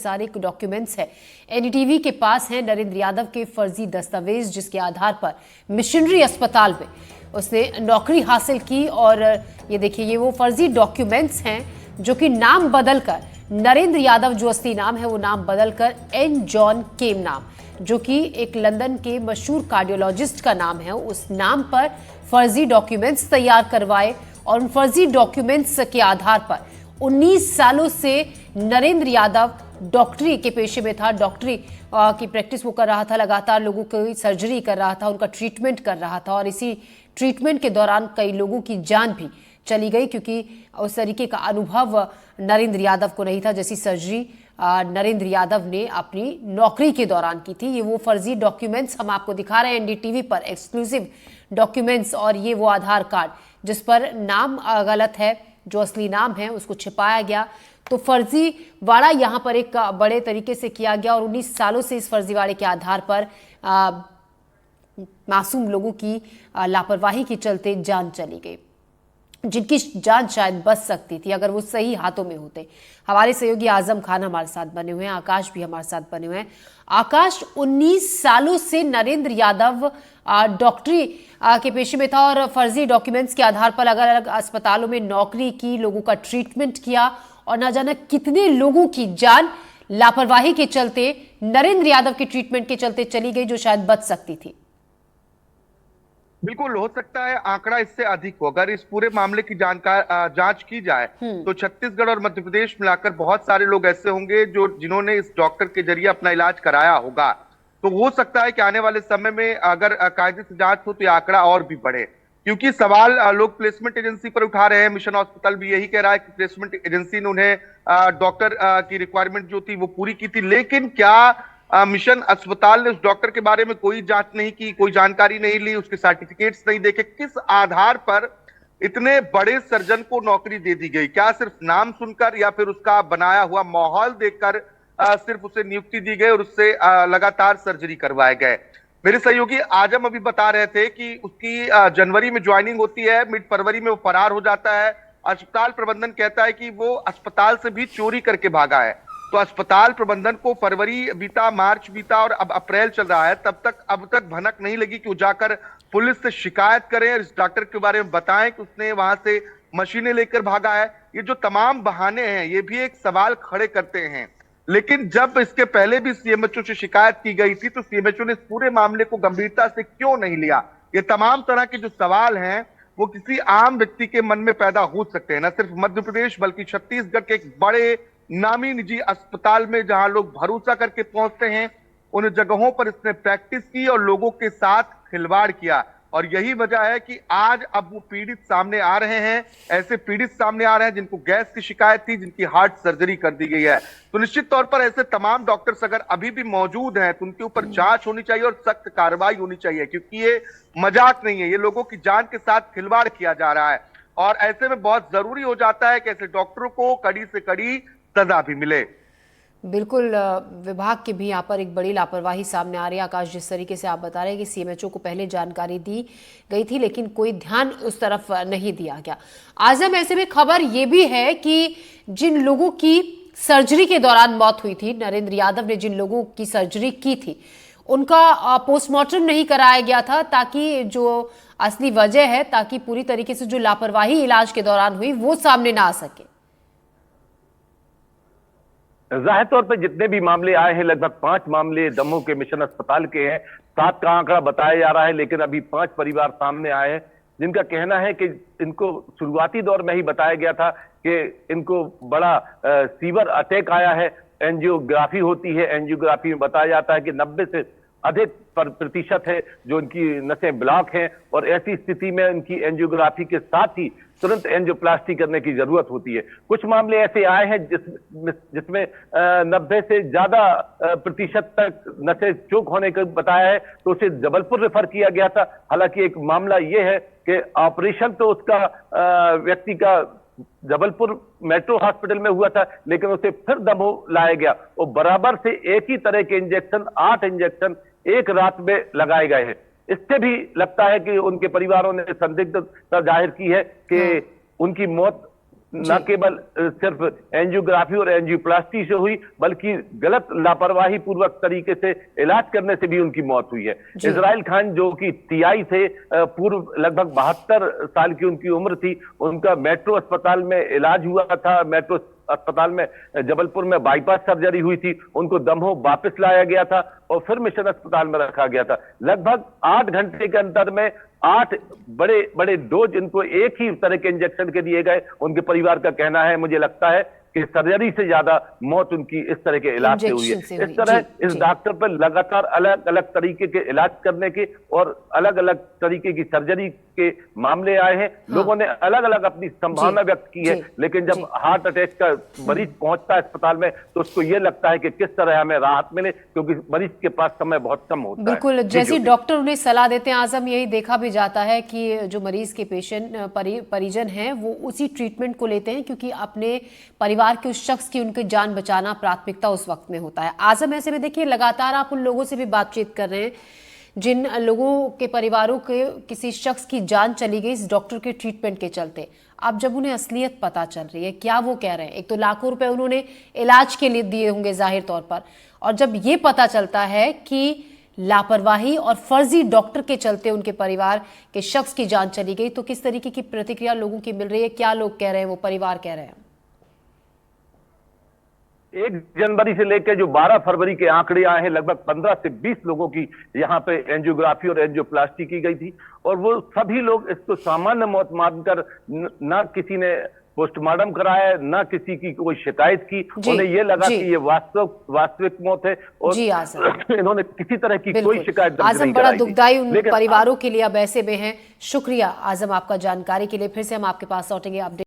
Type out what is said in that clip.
सारे डॉक्यूमेंट्स है एनडीटीवी के पास हैं नरेंद्र यादव के फर्जी दस्तावेज, जिसके आधार पर मिशनरी अस्पताल में उसने नौकरी हासिल की। और ये देखिए, ये वो फर्जी डॉक्यूमेंट्स हैं जो कि नाम बदलकर नरेंद्र यादव जो असली नाम है वो नाम बदलकर एन जॉन केम नाम, जो कि एक लंदन के मशहूर कार्डियोलॉजिस्ट का नाम है, उस नाम पर फर्जी डॉक्यूमेंट्स तैयार करवाए। और उन फर्जी डॉक्यूमेंट्स के आधार पर 19 सालों से नरेंद्र यादव डॉक्टरी के पेशे में था। डॉक्टरी की प्रैक्टिस वो कर रहा था, लगातार लोगों की सर्जरी कर रहा था, उनका ट्रीटमेंट कर रहा था। और इसी ट्रीटमेंट के दौरान कई लोगों की जान भी चली गई, क्योंकि उस तरीके का अनुभव नरेंद्र यादव को नहीं था जैसी सर्जरी नरेंद्र यादव ने अपनी नौकरी के दौरान की थी। ये वो फर्जी डॉक्यूमेंट्स हम आपको दिखा रहे हैं एनडीटीवी पर, एक्सक्लूसिव डॉक्यूमेंट्स। और ये वो आधार कार्ड जिस पर नाम गलत है, जो असली नाम है उसको छिपाया गया। तो फर्जीवाड़ा यहाँ पर एक बड़े तरीके से किया गया और 19 सालों से इस फर्जीवाड़े के आधार पर मासूम लोगों की लापरवाही के चलते जान चली गई, जिनकी जान शायद बच सकती थी अगर वो सही हाथों में होते। हमारे सहयोगी आजम खान हमारे साथ बने हुए हैं, आकाश भी हमारे साथ बने हुए हैं। आकाश, 19 सालों से नरेंद्र यादव डॉक्टरी के पेशे में था और फर्जी डॉक्यूमेंट्स के आधार पर अलग अलग अस्पतालों में नौकरी की, लोगों का ट्रीटमेंट किया और ना जाने कितने लोगों की जान लापरवाही के चलते, नरेंद्र यादव के ट्रीटमेंट के चलते चली गई, जो शायद बच सकती थी। बिल्कुल हो सकता है आंकड़ा इससे अधिक हो। अगर इस पूरे मामले की जांच की जाए तो छत्तीसगढ़ और मध्य प्रदेश मिलाकर बहुत सारे लोग ऐसे होंगे जिन्होंने इस डॉक्टर के जरिए अपना इलाज कराया होगा। तो हो सकता है कि आने वाले समय में अगर कायदे से जांच हो तो यह आंकड़ा और भी बढ़े, क्योंकि सवाल लोग प्लेसमेंट एजेंसी पर उठा रहे हैं। मिशन हॉस्पिटल भी यही कह रहा है कि प्लेसमेंट एजेंसी ने उन्हें डॉक्टर की रिक्वायरमेंट जो थी वो पूरी की थी, लेकिन क्या मिशन अस्पताल ने उस डॉक्टर के बारे में कोई जांच नहीं की, कोई जानकारी नहीं ली, उसके सर्टिफिकेट्स नहीं देखे? किस आधार पर इतने बड़े सर्जन को नौकरी दे दी गई? क्या सिर्फ नाम सुनकर या फिर उसका बनाया हुआ माहौल देखकर सिर्फ उसे नियुक्ति दी गई और उससे लगातार सर्जरी करवाए गए? मेरे सहयोगी आजम अभी बता रहे थे कि उसकी जनवरी में ज्वाइनिंग होती है, मिड फरवरी में वो फरार हो जाता है। अस्पताल प्रबंधन कहता है कि वो अस्पताल से भी चोरी करके भागा है। तो अस्पताल प्रबंधन को फरवरी बीता, मार्च बीता और अब अप्रैल चल रहा है, अब तक भनक नहीं लगी कि वो जाकर पुलिस से शिकायत करें और इस डॉक्टर के बारे में बताएं कि उसने वहां से मशीनें लेकर भागा है। ये जो तमाम बहाने हैं ये भी एक सवाल खड़े करते हैं। लेकिन जब इसके पहले भी सीएमएचओ से शिकायत की गई थी तो सीएमएचओ ने इस पूरे मामले को गंभीरता से क्यों नहीं लिया? ये तमाम तरह के जो सवाल हैं वो किसी आम व्यक्ति के मन में पैदा हो सकते हैं, न सिर्फ मध्य प्रदेश बल्कि छत्तीसगढ़ के एक बड़े नामी निजी अस्पताल में जहां लोग भरोसा करके पहुंचते हैं, उन जगहों पर इसने प्रैक्टिस की और लोगों के साथ खिलवाड़ किया। और यही वजह है कि आज अब वो पीड़ित सामने आ रहे हैं, ऐसे पीड़ित सामने आ रहे हैं जिनको गैस की शिकायत थी, जिनकी हार्ट सर्जरी कर दी गई है। तो निश्चित तौर पर ऐसे तमाम डॉक्टर्स अगर अभी भी मौजूद हैं तो उनके ऊपर जांच होनी चाहिए और सख्त कार्रवाई होनी चाहिए, क्योंकि ये मजाक नहीं है, ये लोगों की जान के साथ खिलवाड़ किया जा रहा है। और ऐसे में बहुत जरूरी हो जाता है कि ऐसे डॉक्टरों को कड़ी से कड़ी सजा भी मिले। बिल्कुल, विभाग की भी यहाँ पर एक बड़ी लापरवाही सामने आ रही है। आकाश, जिस तरीके से आप बता रहे हैं कि सीएमएचओ को पहले जानकारी दी गई थी लेकिन कोई ध्यान उस तरफ नहीं दिया गया। आजम, ऐसे में खबर ये भी है कि जिन लोगों की सर्जरी के दौरान मौत हुई थी, नरेंद्र यादव ने जिन लोगों की सर्जरी की थी, उनका पोस्टमार्टम नहीं कराया गया था, ताकि जो असली वजह है, ताकि पूरी तरीके से जो लापरवाही इलाज के दौरान हुई वो सामने ना आ सके। जाहिर तौर पर जितने भी मामले आए हैं, लगभग 5 मामले दमोह के मिशन अस्पताल के हैं। 7 का आंकड़ा बताया जा रहा है, लेकिन अभी 5 परिवार सामने आए हैं जिनका कहना है कि इनको शुरुआती दौर में ही बताया गया था कि इनको बड़ा सीवर अटैक आया है। एंजियोग्राफी होती है, एंजियोग्राफी में बताया जाता है कि 90 से अधिक प्रतिशत है जो उनकी नसें ब्लॉक हैं और ऐसी स्थिति में उनकी एंजियोग्राफी के साथ ही तुरंत एंजियोप्लास्टी करने की जरूरत होती है। कुछ मामले ऐसे आए हैं जिसमें 90 से ज्यादा प्रतिशत तक नसें चोक होने का बताया है, तो उसे जबलपुर रेफर किया गया था। हालांकि एक मामला यह है कि ऑपरेशन तो उसका व्यक्ति का जबलपुर मेट्रो हॉस्पिटल में हुआ था, लेकिन उसे फिर दमोह लाया गया और बराबर से एक ही तरह के इंजेक्शन, 8 इंजेक्शन एक रात में लगाए गए हैं। इससे भी लगता है कि उनके परिवारों ने संदिग्धता जाहिर की है कि उनकी मौत न केवल सिर्फ एंजियोग्राफी और एंजियोप्लास्टी से हुई, बल्कि गलत लापरवाही पूर्वक तरीके से इलाज करने से भी उनकी मौत हुई है। इजराइल खान जो कि टीआई थे, पूर्व लगभग 72 साल की उनकी उम्र थी, उनका मेट्रो अस्पताल में इलाज हुआ था। मेट्रो अस्पताल में जबलपुर में बाईपास सर्जरी हुई थी, उनको दमोह वापस लाया गया था और फिर मिशन अस्पताल में रखा गया था। लगभग 8 घंटे के अंदर में 8 बड़े बड़े डोज इनको एक ही तरह के इंजेक्शन के दिए गए। उनके परिवार का कहना है, मुझे लगता है कि सर्जरी से ज्यादा मौत उनकी इस तरह के इलाज से हुई है। इस तरह इस डॉक्टर पर लगातार अलग अलग तरीके के इलाज करने के और अलग अलग तरीके की सर्जरी के मामले आए हैं। लोगों ने अलग अलग अपनी संभावना व्यक्त की है, लेकिन जब हार्ट अटैक का मरीज पहुंचता है अस्पताल में तो उसको यह लगता है कि किस तरह हमें राहत मिले, क्योंकि मरीज के पास समय बहुत कम होता है। बिल्कुल, जैसी डॉक्टर उन्हें सलाह देते हैं आजम, यही देखा भी जाता है कि जो मरीज के पेशेंट परिजन हैं वो उसी ट्रीटमेंट को लेते हैं, क्योंकि अपने परिवार के उस शख्स की उनकी जान बचाना प्राथमिकता उस वक्त में होता है। आजम, ऐसे में देखिए लगातार आप उन लोगों से भी बातचीत कर रहे हैं जिन लोगों के परिवारों के किसी शख्स की जान चली गई इस डॉक्टर के ट्रीटमेंट के चलते। अब जब उन्हें असलियत पता चल रही है, क्या वो कह रहे हैं? एक तो लाखों रुपए उन्होंने इलाज के लिए दिए होंगे जाहिर तौर पर, और जब ये पता चलता है कि लापरवाही और फर्जी डॉक्टर के चलते उनके परिवार के शख्स की जान चली गई, तो किस तरीके की प्रतिक्रिया लोगों की मिल रही है? क्या लोग कह रहे हैं, वो परिवार कह रहे हैं? 1 जनवरी से लेकर जो 12 फरवरी के आंकड़े आए हैं, लगभग 15 से 20 लोगों की यहाँ पे एंजियोग्राफी और एंजियोप्लास्टी की गई थी, और वो सभी लोग इसको सामान्य मौत मानकर ना किसी ने पोस्टमार्टम कराया, ना किसी की कोई शिकायत की। उन्हें ये लगा कि ये वास्तविक मौत है और इन्होंने किसी तरह की कोई शिकायत दर्ज नहीं कराई। आजम, बड़ा दुखदाई उन परिवारों के लिए अब ऐसे में है। शुक्रिया आजम आपका जानकारी के लिए। फिर से हम आपके पास लौटेंगे अपडेट